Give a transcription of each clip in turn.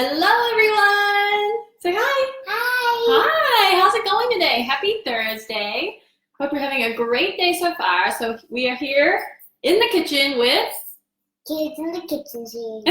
Hello, everyone. Say hi. Hi. Hi. How's it going today? Happy Thursday. Hope you're having a great day so far. So we are here in the kitchen with... Kids in the kitchen scene.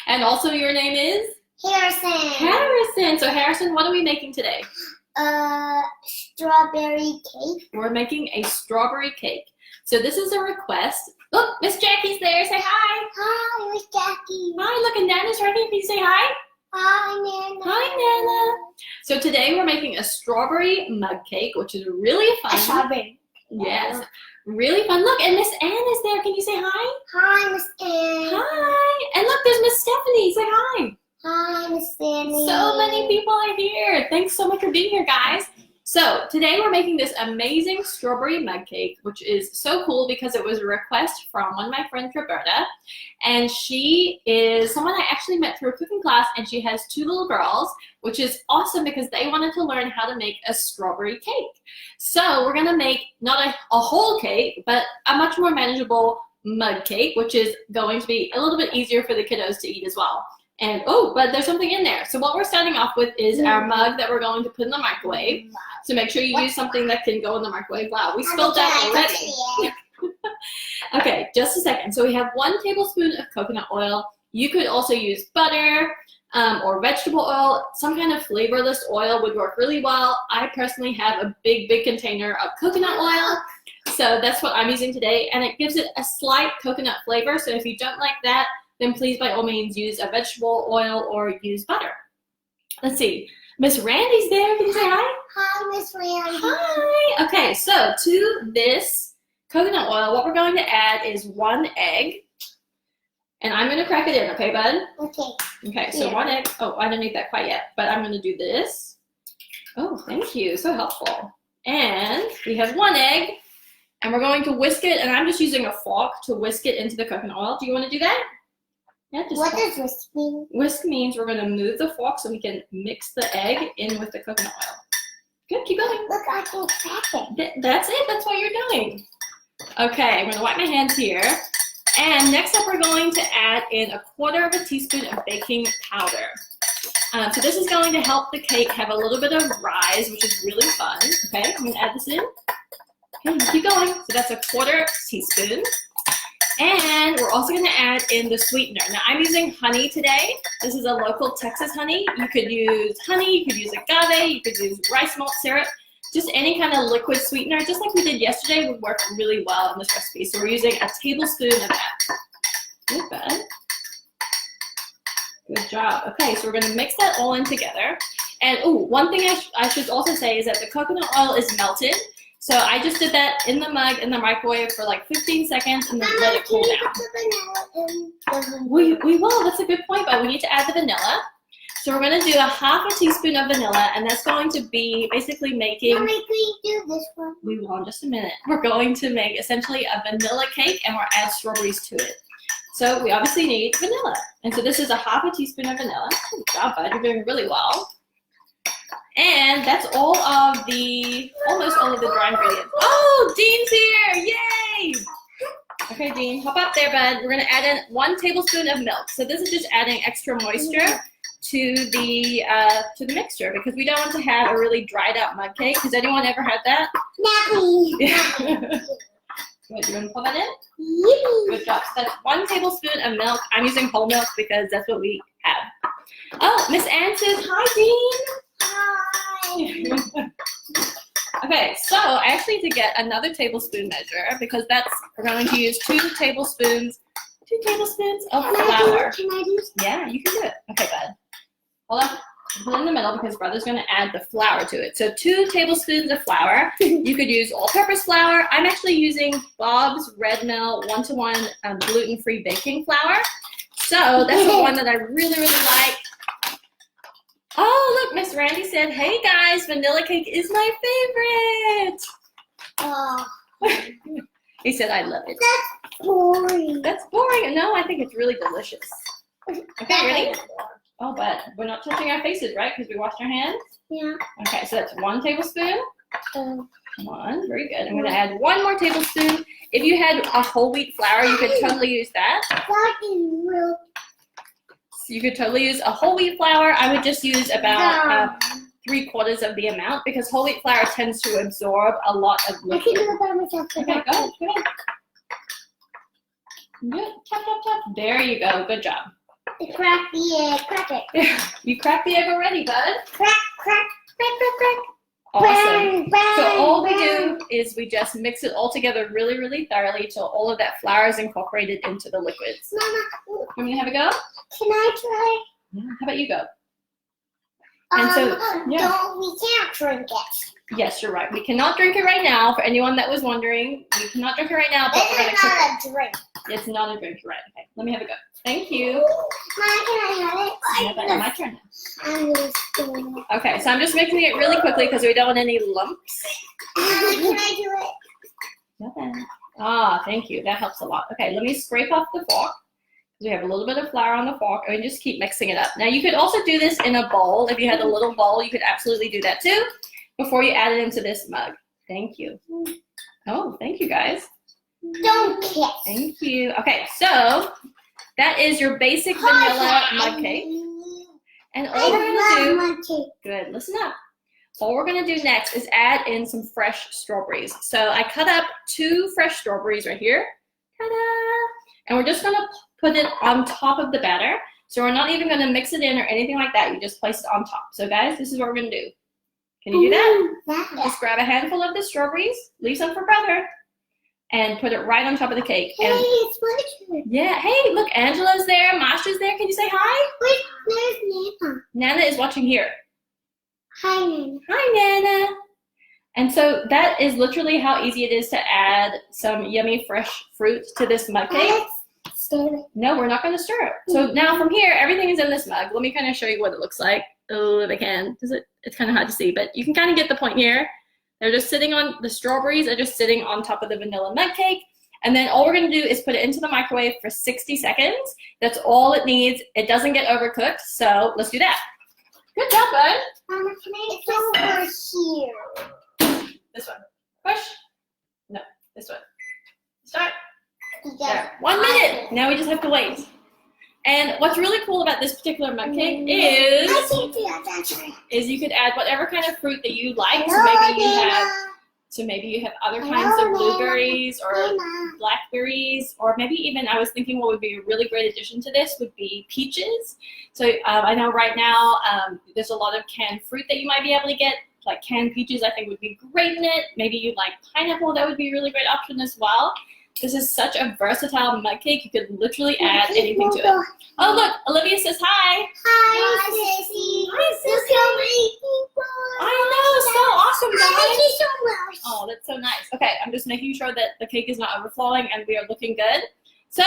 And also your name is? Harrison. Harrison. So Harrison, what are we making today? Strawberry cake. We're making a strawberry cake. So this is a request. Look, Miss Jackie's there. Say hi. Hi, Miss Jackie. Hi, look, and Nana's right here. Can you say hi? Hi, Nana. Hi, Nana. So today we're making a strawberry mug cake, which is really fun. A strawberry. Yes, really fun. Look, and Miss Ann is there. Can you say hi? Hi, Miss Ann. Hi. And look, there's Miss Stephanie. Say hi. Hi, Miss Annie. So many people are here. Thanks so much for being here, guys. So today we're making this amazing strawberry mug cake, which is so cool because it was a request from one of my friends, Roberta. And she is someone I actually met through a cooking class, and she has 2 little girls, which is awesome because they wanted to learn how to make a strawberry cake. So we're gonna make not a whole cake, but a much more manageable mug cake, which is going to be a little bit easier for the kiddos to eat as well. And oh, but there's something in there. So what we're starting off with is our mug that we're going to put in the microwave. So make sure you use something that can go in the microwave. Wow, we spilled that already. Okay, just a second. So we have 1 tablespoon of coconut oil. You could also use butter or vegetable oil. Some kind of flavorless oil would work really well. I personally have a big container of coconut oil. So that's what I'm using today. And it gives it a slight coconut flavor. So if you don't like that, then please by all means use a vegetable oil or use butter. Let's see. Miss Randy's there. Can you say hi? Hi, Miss Randy. Hi. Okay, so to this coconut oil, what we're going to add is 1 egg. And I'm going to crack it in, okay, bud? Okay. Okay, so 1 egg. Oh, I didn't make that quite yet, but I'm going to do this. Oh, thank you. So helpful. And we have 1 egg, and we're going to whisk it, and I'm just using a fork to whisk it into the coconut oil. Do you want to do that? Yeah, What does whisk mean? Whisk means we're going to move the fork so we can mix the egg in with the coconut oil. Good, keep going. Look, I can crack it. That's it, that's what you're doing. Okay, I'm going to wipe my hands here. And next up, we're going to add in 1/4 teaspoon of baking powder. So this is going to help the cake have a little bit of rise, which is really fun. Okay, I'm going to add this in. Okay, keep going. So that's 1/4 teaspoon. And we're also going to add in the sweetener. Now I'm using honey today. This is a local Texas honey. You could use honey, you could use agave, you could use rice malt syrup. Just any kind of liquid sweetener, just like we did yesterday, would work really well in this recipe. So we're using a tablespoon of that. Good, bud. Good job. Okay, so we're going to mix that all in together. And one thing I should also say is that the coconut oil is melted. So I just did that in the mug in the microwave for like 15 seconds and then let it cool down. We will. That's a good point, but we need to add the vanilla. So we're going to do 1/2 teaspoon of vanilla, and that's going to be basically making... Mommy, can you do this one? We will in just a minute. We're going to make essentially a vanilla cake, and we'll add strawberries to it. So we obviously need vanilla. And so this is 1/2 teaspoon of vanilla. Good job, bud. You're doing really well. And that's almost all of the dry ingredients. Oh, Dean's here! Yay! Okay, Dean, hop up there, bud. We're gonna add in 1 tablespoon of milk. So this is just adding extra moisture to the mixture because we don't want to have a really dried out mug cake. Has anyone ever had that? Nappy. Good, you wanna pull that in? Yippee. Good job. So that's 1 tablespoon of milk. I'm using whole milk because that's what we have. Oh, Miss Ann says, hi, Dean. Hi. Okay, so I actually need to get another tablespoon measure because we're going to use 2 tablespoons of flour. Can I do? Yeah, you can do it. Okay, bud. Hold on. Put it in the middle because brother's going to add the flour to it. So 2 tablespoons of flour. You could use all-purpose flour. I'm actually using Bob's Red Mill 1-to-1 gluten-free baking flour. So that's the one that I really like. Oh, look, Miss Randy said, hey guys, vanilla cake is my favorite. Oh, He said, I love it. that's boring. That's boring. No, I think it's really delicious. Okay, ready? Oh, but we're not touching our faces, right? Because we washed our hands? Yeah. Okay, so that's 1 tablespoon. 1, very good. I'm going to add 1 more tablespoon. If you had a whole wheat flour, you could totally use that. That is real So you could totally use a whole wheat flour. I would just use about 3/4 of the amount because whole wheat flour tends to absorb a lot of I liquid. can do it by myself. Okay, go ahead. Good. Tap, tap, tap. There you go. Good job. Crack the egg. Crack it. You cracked the egg already, bud. Crack, crack, crack, crack, crack. Awesome. Bang, So all we bang. do is we just mix it all together really, really thoroughly till all of that flour is incorporated into the liquids. Mama, Want me to have a go? can I try? Yeah. How about you go? And so, yeah. We can't drink it. Yes, you're right. We cannot drink it right now. For anyone that was wondering, we cannot drink it right now, but we're going to It's cook it. not a drink. It's not a drink, you're right. Okay, let me have a go. Thank you. Mama, can I have it? Yeah, but my turn now. I'm just doing it. Okay, so I'm just mixing it really quickly because we don't want any lumps. Mama, can I do it? Nothing. Ah, thank you. That helps a lot. Okay, let me scrape off the fork. We have a little bit of flour on the fork, and we just keep mixing it up. Now, you could also do this in a bowl. If you had a little bowl, you could absolutely do that too before you add it into this mug. Thank you. Oh, thank you, guys. Don't kiss. Thank you. Okay, so that is your basic vanilla mug cake. And all we're going to do, good, listen up. All we're going to do next is add in some fresh strawberries. So I cut up 2 fresh strawberries right here. Ta-da! And we're just going to put it on top of the batter. So we're not even going to mix it in or anything like that. You just place it on top. So guys, this is what we're going to do. Can you do that? Just grab a handful of the strawberries, leave some for brother, and put it right on top of the cake. Hey, And it's my turn. yeah, hey, look, Angela's there, Masha's there. Can you say hi? Wait, there's Nana. Nana is watching here. Hi, Nana. Hi, Nana. And so that is literally how easy it is to add some yummy fresh fruit to this mug cake. Let's stir it. No, we're not going to stir it. So now from here, everything is in this mug. Let me kind of show you what it looks like. Oh, if I can. It's kind of hard to see, but you can kind of get the point here. They're just sitting on, the strawberries are just sitting on top of the vanilla mug cake. And then all we're going to do is put it into the microwave for 60 seconds. That's all it needs. It doesn't get overcooked, so let's do that. Good job, bud. Mama, can I it's over here? This one. Push. No, this one. Start. Yes. There. 1 minute. Now we just have to wait. And what's really cool about this particular mug cake I can't do that. That's right. is you could add whatever kind of fruit that you like. So maybe you have other kinds of blueberries or blackberries, or maybe even I was thinking what would be a really great addition to this would be peaches. So I know right now there's a lot of canned fruit that you might be able to get. Like canned peaches, I think would be great in it. Maybe you like pineapple, that would be a really great option as well. This is such a versatile mug cake. You could literally add anything to it. Oh, look, Olivia says hi. Hi, Sissy. Hi, Sissy. Look how many people. I know, so awesome, I guys. like you so much. Oh, that's so nice. Okay, I'm just making sure that the cake is not overflowing and we are looking good. So,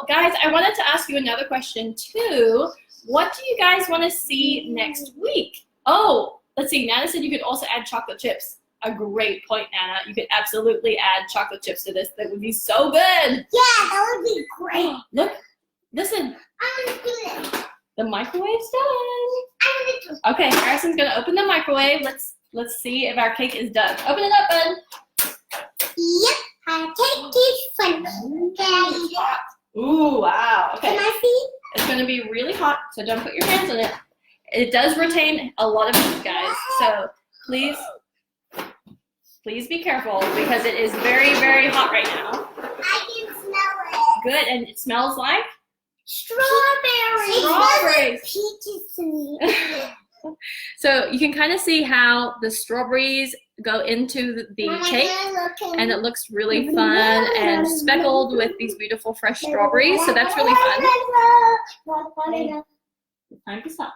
guys, I wanted to ask you another question too. What do you guys want to see next week? Oh, let's see. Nana said you could also add chocolate chips. A great point, Nana. You could absolutely add chocolate chips to this. That would be so good. Yeah, that would be great. Look, listen. I'm gonna do it. The microwave's done. I'm gonna do it. Okay, Harrison's gonna open the microwave. Let's see if our cake is done. Open it up, bud. Yep, our cake is fun. Can I eat it? Ooh, wow. Can Okay. I see? It's gonna be really hot, so don't put your hands on it. It does retain a lot of heat, guys. So please be careful because it is very, very hot right now. I can smell it. Good, and it smells like Strawberries. Strawberries. Peaches to me. So you can kind of see how the strawberries go into the cake, and it looks really fun and speckled with these beautiful fresh strawberries. So that's really fun. Time to stop.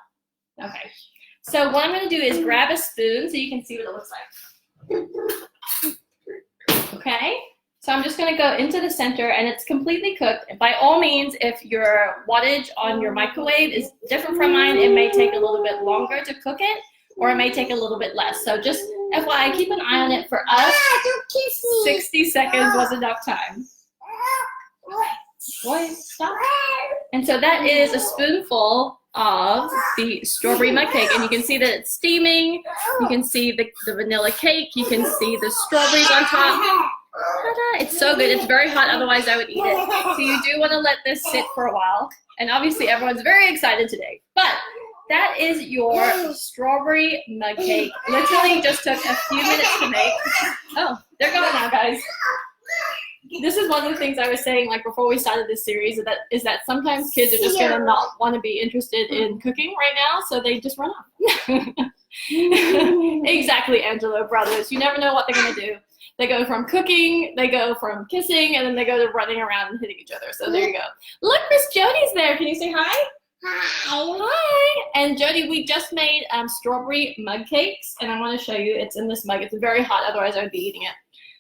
Okay. So what I'm going to do is grab a spoon so you can see what it looks like. Okay. So I'm just going to go into the center, and it's completely cooked. By all means, if your wattage on your microwave is different from mine, it may take a little bit longer to cook it, or it may take a little bit less. So just FYI, keep an eye on it. For us, Don't kiss me. 60 seconds was enough time. Boy, stop. And so that is a spoonful of the strawberry mug cake, and you can see that it's steaming. You can see the vanilla cake. You can see the strawberries on top. Ta-da. It's so good. It's very hot, otherwise I would eat it. So you do want to let this sit for a while. And obviously everyone's very excited today. But that is your strawberry mug cake. Literally just took a few minutes to make. Oh, they're gone now, guys. This is one of the things I was saying like before we started this series is that sometimes kids are just gonna not want to be interested in cooking right now, so they just run off. Exactly, Angelo brothers. You never know what they're gonna do. They go from cooking, they go from kissing, and then they go to running around and hitting each other. So there you go. Look, Miss Jody's there. Can you say hi? Hi. Hi. And Jody, we just made strawberry mug cakes, and I want to show you. It's in this mug. It's very hot, otherwise I would be eating it.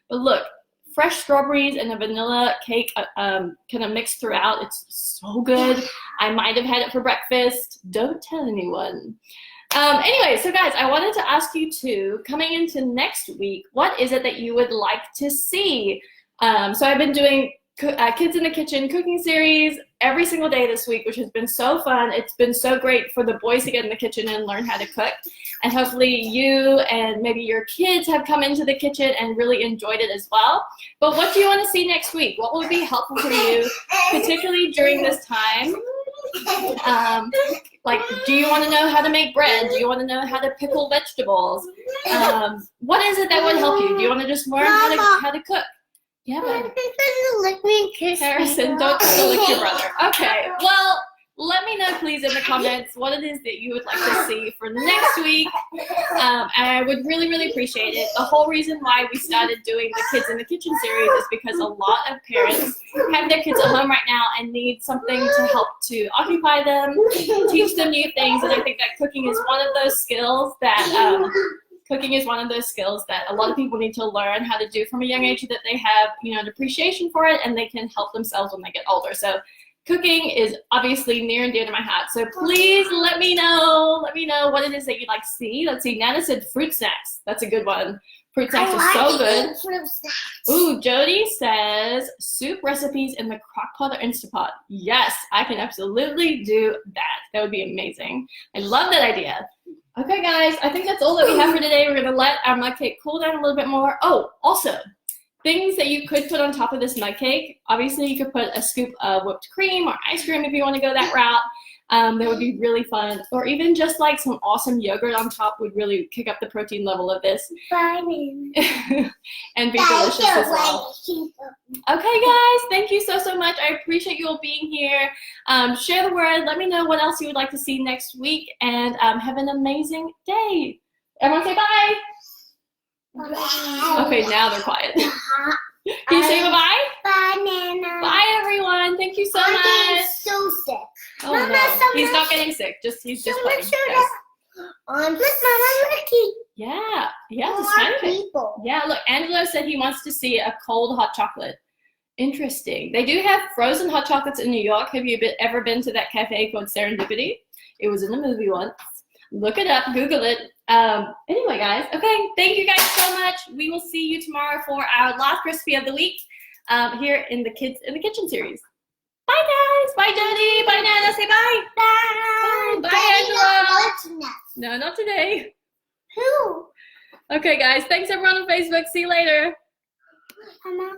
But look, fresh strawberries and a vanilla cake kind of mixed throughout. It's so good. I might have had it for breakfast. Don't tell anyone. Anyway, so guys, I wanted to ask you too, coming into next week, what is it that you would like to see? So I've been doing Kids in the Kitchen cooking series every single day this week, which has been so fun. It's been so great for the boys to get in the kitchen and learn how to cook. And hopefully you and maybe your kids have come into the kitchen and really enjoyed it as well. But what do you want to see next week? What will be helpful for you, particularly during this time? Like, do you want to know how to make bread? Do you want to know how to pickle vegetables? What is it that would help you? Do you want to just learn how to cook? Yeah, but Harrison, don't lick your brother. Okay, well, let me know, please, in the comments what it is that you would like to see for next week. And I would really, really appreciate it. The whole reason why we started doing the Kids in the Kitchen series is because a lot of parents have their kids at home right now and need something to help to occupy them, teach them new things. And I think that cooking is one of those skills that a lot of people need to learn how to do from a young age so that they have, an appreciation for it and they can help themselves when they get older. So cooking is obviously near and dear to my heart. So please let me know what it is that you'd like to see. Let's see, Nana said fruit snacks. That's a good one. Fruit snacks are so good. Ooh, Jody says soup recipes in the crock pot or Instapot. Yes, I can absolutely do that. That would be amazing. I love that idea. Okay, guys, I think that's all that we have for today. We're going to let our mug cake cool down a little bit more. Oh, also, things that you could put on top of this mug cake. Obviously, you could put a scoop of whipped cream or ice cream if you want to go that route. That would be really fun. Or even just like some awesome yogurt on top would really kick up the protein level of this. And be delicious as well. Okay, guys, thank you so much. I appreciate you all being here. Share the word. Let me know what else you would like to see next week. And have an amazing day. Everyone say bye. Bye. Okay, now they're quiet. Can you say bye-bye? Bye, Nana. Bye, everyone. Thank you so much. I'm so sick. Oh, no. He's not getting sick. He's just playing. Mama, look. Yeah, it's kind of people. Yeah, look, Angelo said he wants to see a cold hot chocolate. Interesting. They do have frozen hot chocolates in New York. Have you ever been to that cafe called Serendipity? It was in the movie once. Look it up, Google it. Anyway, guys, okay, thank you guys so much. We will see you tomorrow for our last recipe of the week here in the Kids in the Kitchen series. Bye, guys. Bye, Jody. Bye, Nana. Say bye. Bye. Bye, Angela. No, not today. Who? Okay, guys, thanks everyone on Facebook. See you later. Mama.